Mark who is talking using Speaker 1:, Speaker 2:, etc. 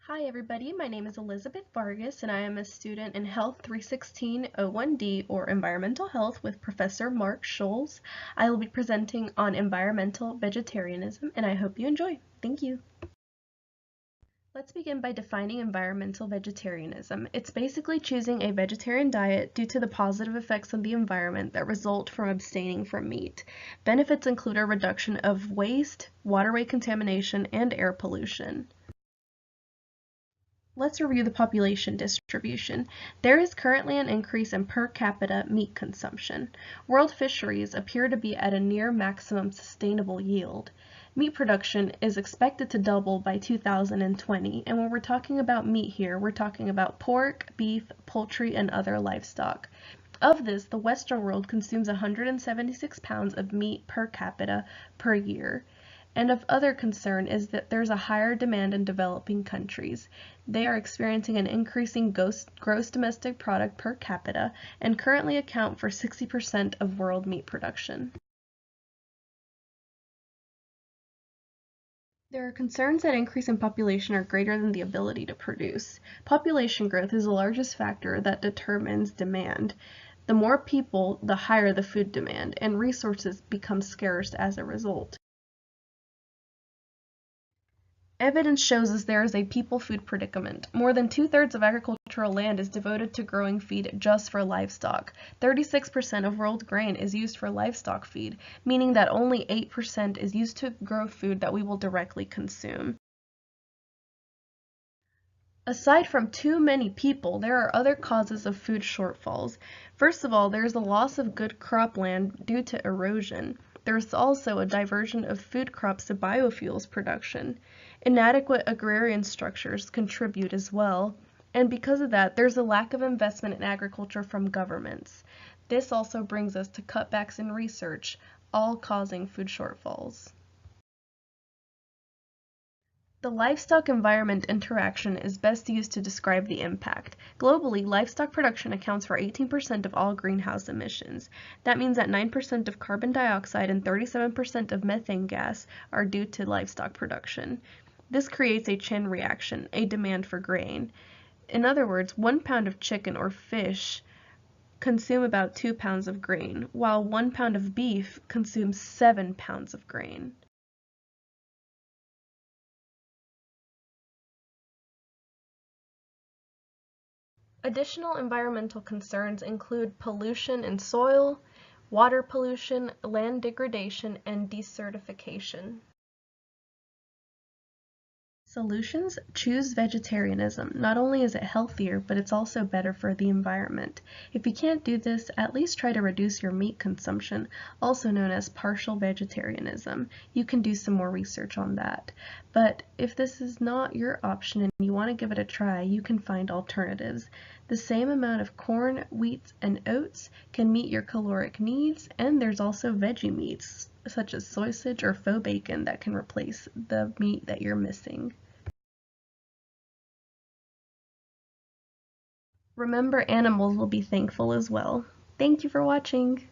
Speaker 1: Hi everybody, my name is Elizabeth Vargas and I am a student in Health 316-01D or Environmental Health with Professor Mark Scholes. I will be presenting on environmental vegetarianism and I hope you enjoy. Thank you. Let's begin by defining environmental vegetarianism. It's basically choosing a vegetarian diet due to the positive effects on the environment that result from abstaining from meat. Benefits include a reduction of waste, waterway contamination, and air pollution. Let's review the population distribution. There is currently an increase in per capita meat consumption. World fisheries appear to be at a near maximum sustainable yield. Meat production is expected to double by 2020, and when we're talking about meat here, we're talking about pork, beef, poultry, and other livestock. Of this, the Western world consumes 176 pounds of meat per capita per year. And of other concern is that there's a higher demand in developing countries. They are experiencing an increasing gross domestic product per capita and currently account for 60% of world meat production. There are concerns that increase in population are greater than the ability to produce. Population growth is the largest factor that determines demand. The more people, the higher the food demand, and resources become scarce as a result. Evidence shows us there is a people-food predicament. More than two-thirds of agricultural land is devoted to growing feed just for livestock. 36% of world grain is used for livestock feed, meaning that only 8% is used to grow food that we will directly consume. Aside from too many people, there are other causes of food shortfalls. First of all, there is a loss of good cropland due to erosion. There is also a diversion of food crops to biofuels production. Inadequate agrarian structures contribute as well, and because of that, there's a lack of investment in agriculture from governments. This also brings us to cutbacks in research, all causing food shortfalls. The livestock-environment interaction is best used to describe the impact. Globally, livestock production accounts for 18% of all greenhouse emissions. That means that 9% of carbon dioxide and 37% of methane gas are due to livestock production. This creates a chain reaction, a demand for grain. In other words, 1 pound of chicken or fish consume about 2 pounds of grain, while 1 pound of beef consumes 7 pounds of grain. Additional environmental concerns include pollution in soil, water pollution, land degradation, and desertification. Solutions: choose vegetarianism. Not only is it healthier, but it's also better for the environment. If you can't do this, at least try to reduce your meat consumption, also known as partial vegetarianism. You can do some more research on that. But if this is not your option and you want to give it a try, you can find alternatives. The same amount of corn, wheat, and oats can meet your caloric needs, and there's also veggie meats, such as sausage or faux bacon, that can replace the meat that you're missing. Remember, animals will be thankful as well. Thank you for watching.